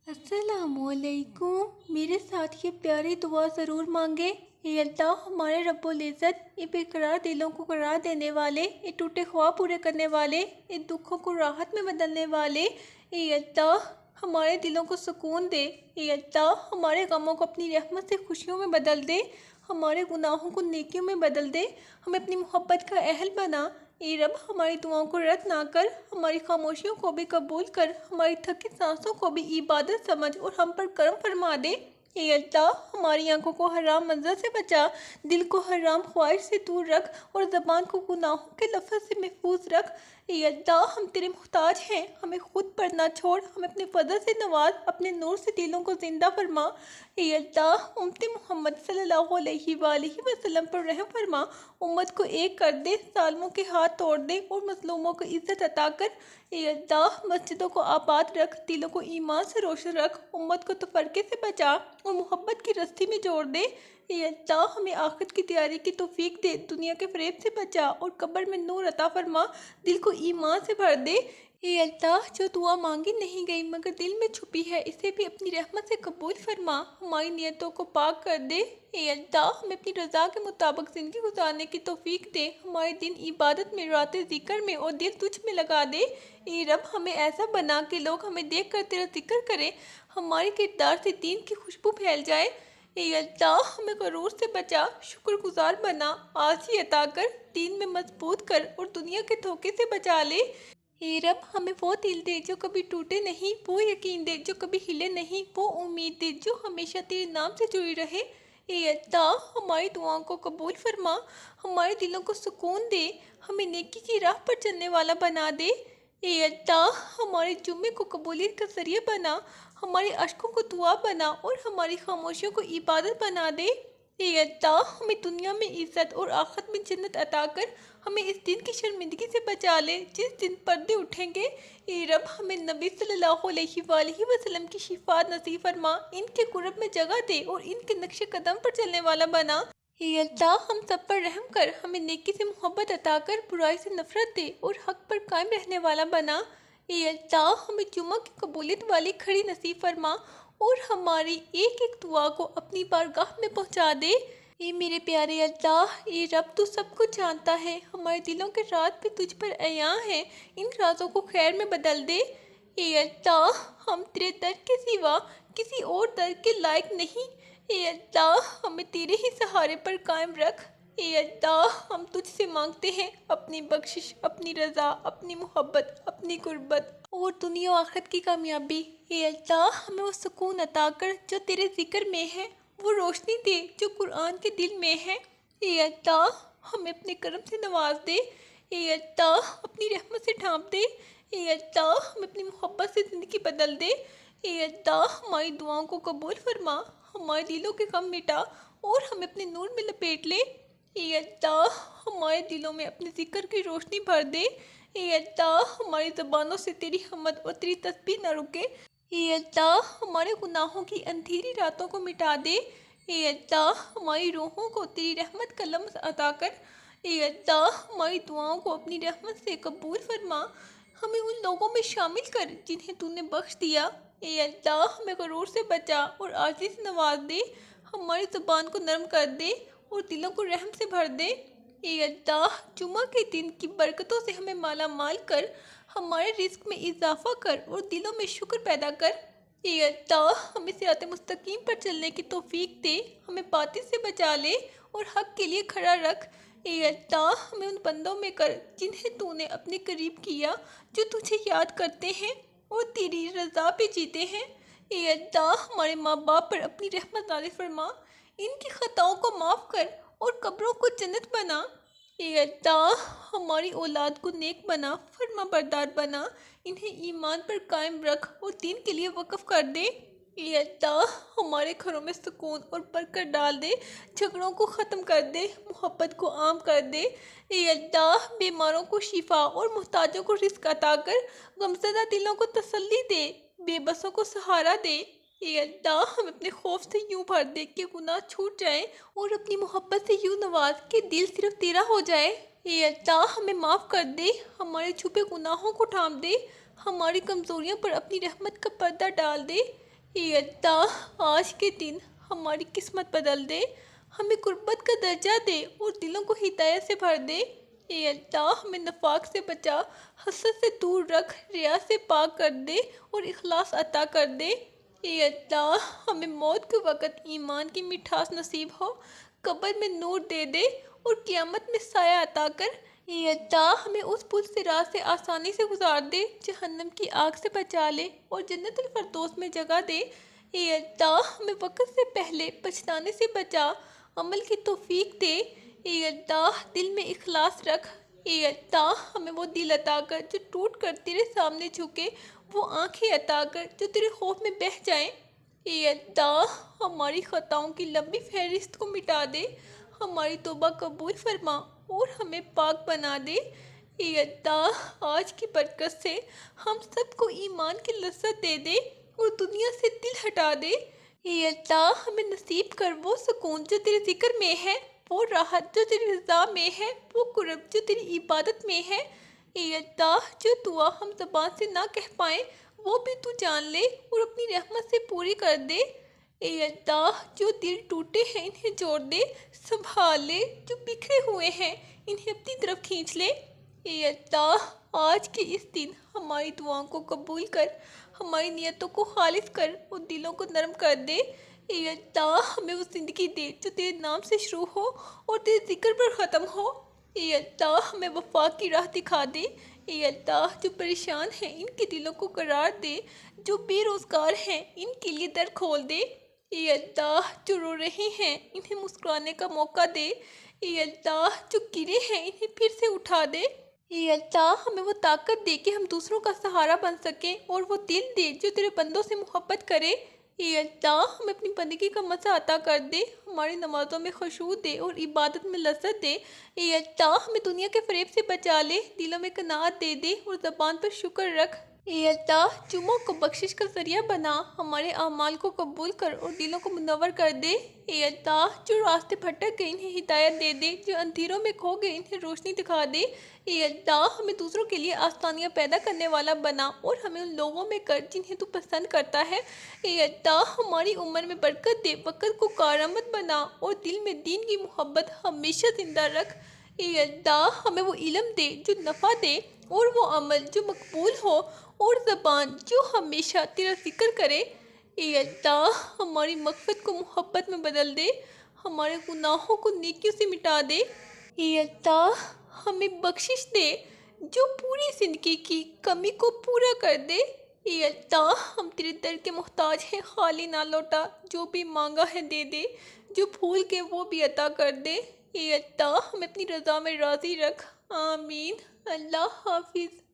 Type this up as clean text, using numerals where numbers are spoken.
अस्सलामुअलैकुम। मेरे साथ ये प्यारी दुआ ज़रूर मांगे। ए अल्लाह, हमारे रब्बुल इज़्ज़त, ये बेकरार दिलों को करार देने वाले, ये टूटे ख्वाब पूरे करने वाले, ये दुखों को राहत में बदलने वाले। ए अल्लाह, हमारे दिलों को सुकून दे। ए अल्लाह, हमारे गमों को अपनी रहमत से खुशियों में बदल दे, हमारे गुनाहों को नेकियों में बदल दे, हमें अपनी मोहब्बत का अहल बना। ए रब, हमारी दुआओं को रद्द ना कर, हमारी खामोशियों को भी कबूल कर, हमारी थकी सांसों को भी इबादत समझ और हम पर करम फरमा दे। ए अल्लाह, हमारी आंखों को हराम मंजर से बचा, दिल को हराम ख्वाहिश से दूर रख और ज़बान को गुनाहों के लफ्ज़ से महफूज रख। ए अल्लाह, हम तेरे मुहताज हैं, हमें खुद पर ना छोड़, हमें अपने फजल से नवाज, अपने नूर से दिलों को जिंदा फरमा। ए अल्लाह, उम्मत मोहम्मद सल्लल्लाहु अलैहि वसल्लम पर रहम फरमा, उम्मत को एक कर दे, जालिमों के हाथ तोड़ दे और मजलूमों को इज्जत अता कर। ए अल्लाह, मस्जिदों को आबाद रख, दिलों को ईमान से रोशन रख, उम्मत को तफरके से बचा और मोहब्बत की रस्सी में जोड़ दे। ए अल्लाह, हमें आखिरत की तैयारी की तौफीक दे, दुनिया के फरेब से बचा और कब्र में नूर अता फरमा, दिल को ईमान से भर दे। ए अल्लाह, जो दुआ मांगी नहीं गई मगर दिल में छुपी है, इसे भी अपनी रहमत से कबूल फरमा, हमारी नियतों को पाक कर दे। ए अल्लाह, हमें अपनी रज़ा के मुताबिक ज़िंदगी गुजारने की तौफीक दे, हमारे दिन इबादत में, रातें ज़िक्र में और दिल तुझ में लगा दे। ए रब, हमें ऐसा बना कि लोग हमें देख कर तेरा जिक्र करें, हमारे किरदार से दीन की खुशबू फैल जाए। ए अल्लाह, हमें गरूर से बचा, शुक्रगुजार बना, आजी अता कर, दीन में मजबूत कर और दुनिया के धोखे से बचा ले। हे रब, हमें वो दिल दे जो कभी टूटे नहीं, वो यकीन दे जो कभी हिले नहीं, वो उम्मीद दे जो हमेशा तेरे नाम से जुड़ी रहे। ए अल्लाह, हमारी दुआओं को कबूल फरमा, हमारे दिलों को सुकून दे, हमें नेकी की राह पर चलने वाला बना दे। ए अल्लाह, हमारे जुम्मे को कबूलियत का जरिया बना, हमारे अश्कों को दुआ बना और हमारी खामोशियों को इबादत बना दे। ए अल्लाह, हमें दुनिया में इज़्ज़त और आखिरत में जन्नत अता कर, हमें इस दिन की शर्मिंदगी से बचा ले जिस दिन पर्दे उठेंगे। ए रब, हमें नबी सल्लल्लाहु अलैहि वसल्लम की शिफात नसीब फरमा, इनके कुर्ब में जगह दे और इनके नक्शे कदम पर चलने वाला बना। ए अल्लाह, हम सब पर रहम कर, हमें नेकी से मोहब्बत अता कर, बुराई से नफरत दे और हक पर कायम रहने वाला बना। ए अल्लाह, हमें जुम्मा की कबूलियत वाली खड़ी नसीब फरमा और हमारी एक एक दुआ को अपनी बारगाह में पहुंचा दे। ए मेरे प्यारे अल्लाह, ए रब, तू सब कुछ जानता है, हमारे दिलों के राज भी तुझ पर अयां है, इन राजों को खैर में बदल दे। ए अल्लाह, हम तेरे दर के सिवा किसी और दर के लायक नहीं। ए अल्लाह, हमें तेरे ही सहारे पर कायम रख। ए अल्लाह, हम तुझसे मांगते हैं अपनी बख्शिश, अपनी रज़ा, अपनी मोहब्बत, अपनी गुर्बत और दुनिया और आखिरत की कामयाबी। ए अल्लाह, हमें वो सुकून अता कर जो तेरे जिक्र में है, वो रोशनी दे जो कुरान के दिल में है। ए अल्लाह, हमें अपने करम से नवाज दे। ए अल्लाह, अपनी रहमत से ढांप दे। ए अल्लाह, हमें अपनी मोहब्बत से ज़िंदगी बदल दे। ए अल्लाह, हमारी दुआओं को कबूल फरमा, हमारे दिलों के गम मिटा और हमें अपने नूर में लपेट ले। ए अल्लाह, हमारे दिलों में अपने जिक्र की रोशनी भर दे। ए अल्लाह, हमारी ज़बानों से तेरी हमद और तेरी तस्बीह न रुके। ए अल्लाह, हमारे गुनाहों की अंधेरी रातों को मिटा दे। ए अल्लाह, हमारी रूहों को तेरी रहमत का लम्स अता कर। ए अल्लाह, हमारी दुआओं को अपनी रहमत से कबूल फरमा, हमें उन लोगों में शामिल कर जिन्हें तूने बख्श दिया। ए अल्लाह, हमें गरूर से बचा और आजिज़ से नवाज दे, हमारी ज़ुबान को नरम कर दे और दिलों को रहम से भर दे। ए अल्लाह, जुमा के दिन की बरकतों से हमें माला माल कर, हमारे रिस्क में इजाफा कर और दिलों में शुक्र पैदा कर। ए अल्लाह, हमें सिरात मुस्तकीम पर चलने की तौफीक दे, हमें बातिल से बचा ले और हक के लिए खड़ा रख। ए अल्लाह, हमें उन बंदों में कर जिन्हें तूने अपने करीब किया, जो तुझे याद करते हैं और तेरी रज़ा पे जीते हैं। ए अल्लाह, हमारे माँ बाप पर अपनी रहमत नाज़िल फरमा, इनकी खताओं को माफ़ कर और कब्रों को जन्नत बना। ए अल्लाह, हमारी औलाद को नेक बना, फरमा बरदार बना, इन्हें ईमान पर कायम रख और दीन के लिए वक़्फ़ कर दे। ए अल्लाह, हमारे घरों में सुकून और बरकत डाल दे, झगड़ों को ख़त्म कर दे, मोहब्बत को आम कर दे। ए अल्लाह, बीमारों को शिफा और मुहताजों को रिज़्क़ अता कर, गमज़दा दिलों को तसल्ली दे, बेबसों को सहारा दे। ए अल्लाह, हम अपने खौफ से यूं भर दे कि गुनाह छूट जाए और अपनी मोहब्बत से यूं नवाज कि दिल सिर्फ तेरा हो जाए। ए अल्लाह, हमें माफ़ कर दे, हमारे छुपे गुनाहों को ढांप दे, हमारी कमज़ोरियों पर अपनी रहमत का पर्दा डाल दे। اے اللہ آج کے دن ہماری قسمت بدل دے، ہمیں قربت کا درجہ دے اور دلوں کو ہدایت سے بھر دے۔ اے اللہ ہمیں نفاق سے بچا، حسد سے دور رکھ، ریا سے پاک کر دے اور اخلاص عطا کر دے۔ اے اللہ ہمیں موت کے وقت ایمان کی مٹھاس نصیب ہو، قبر میں نور دے دے اور قیامت میں سایہ عطا کر۔ اے اللہ ہمیں اس پل صراط سے آسانی سے گزار دے، جہنم کی آگ سے بچا لے اور جنت الفردوس میں جگہ دے۔ اے اللہ ہمیں وقت سے پہلے پچھتانے سے بچا، عمل کی توفیق دے۔ اے اللہ دل میں اخلاص رکھ۔ اے اللہ ہمیں وہ دل عطا کر جو ٹوٹ کر تیرے سامنے جھکے، وہ آنکھیں عطا کر جو تیرے خوف میں بہہ جائیں۔ اے اللہ ہماری خطاؤں کی لمبی فہرست کو مٹا دے، ہماری توبہ قبول فرما اور ہمیں پاک بنا دے۔ اے اللہ آج کی برکت سے ہم سب کو ایمان کی لذت دے دے اور دنیا سے دل ہٹا دے۔ اے اللہ ہمیں نصیب کر وہ سکون جو تیرے ذکر میں ہے، وہ راحت جو تیری رضا میں ہے، وہ قرب جو تیری عبادت میں ہے۔ اے اللہ جو دعا ہم زبان سے نہ کہہ پائیں وہ بھی تو جان لے اور اپنی رحمت سے پوری کر دے۔ اے اللہ جو دل ٹوٹے ہیں انہیں جوڑ دے، سنبھال لے، جو بکھرے ہوئے ہیں انہیں اپنی طرف کھینچ لے۔ اے اللہ آج کے اس دن ہماری دعاؤں کو قبول کر، ہماری نیتوں کو خالص کر اور دلوں کو نرم کر دے۔ اے اللہ ہمیں وہ زندگی دے جو تیرے نام سے شروع ہو اور تیرے ذکر پر ختم ہو۔ اے اللہ ہمیں وفا کی راہ دکھا دے۔ اے اللہ جو پریشان ہیں ان کے دلوں کو قرار دے، جو بے روزگار ہیں ان کے لیے در کھول دے۔ اے اللہ جو رو رہے ہیں انہیں مسکرانے کا موقع دے۔ اے اللہ جو گرے ہیں انہیں پھر سے اٹھا دے۔ اے اللہ ہمیں وہ طاقت دے کہ ہم دوسروں کا سہارا بن سکیں اور وہ دل دے جو تیرے بندوں سے محبت کرے۔ اے اللہ ہمیں اپنی بندگی کا مزہ عطا کر دے، ہماری نمازوں میں خشوع دے اور عبادت میں لذت دے۔ اے اللہ ہمیں دنیا کے فریب سے بچا لے، دلوں میں قناعت دے دے اور زبان پر شکر رکھ۔ اے اللہ جمعوں کو بخشش کا ذریعہ بنا، ہمارے اعمال کو قبول کر اور دلوں کو منور کر دے۔ اے اللہ جو راستے بھٹک گئے انہیں ہدایت دے دے، جو اندھیروں میں کھو گئے انہیں روشنی دکھا دے۔ اے اللہ ہمیں دوسروں کے لیے آسانیاں پیدا کرنے والا بنا اور ہمیں ان لوگوں میں کر جنہیں تو پسند کرتا ہے۔ اے اللہ ہماری عمر میں برکت دے، وقت کو کارآمد بنا اور دل میں دین کی محبت ہمیشہ زندہ رکھ۔ اے اللہ ہمیں وہ علم دے جو نفع دے اور وہ عمل جو مقبول ہو اور زبان جو ہمیشہ تیرا ذکر کرے۔ اے اللہ ہماری مغفرت کو محبت میں بدل دے، ہمارے گناہوں کو نیکیوں سے مٹا دے۔ اے اللہ ہمیں بخشش دے جو پوری زندگی کی کمی کو پورا کر دے۔ اے اللہ ہم تیرے در کے محتاج ہیں، خالی نہ لوٹا، جو بھی مانگا ہے دے دے، جو بھول کے وہ بھی عطا کر دے۔ اے اللہ ہمیں اپنی رضا میں راضی رکھ، آمین۔ اللہ حافظ۔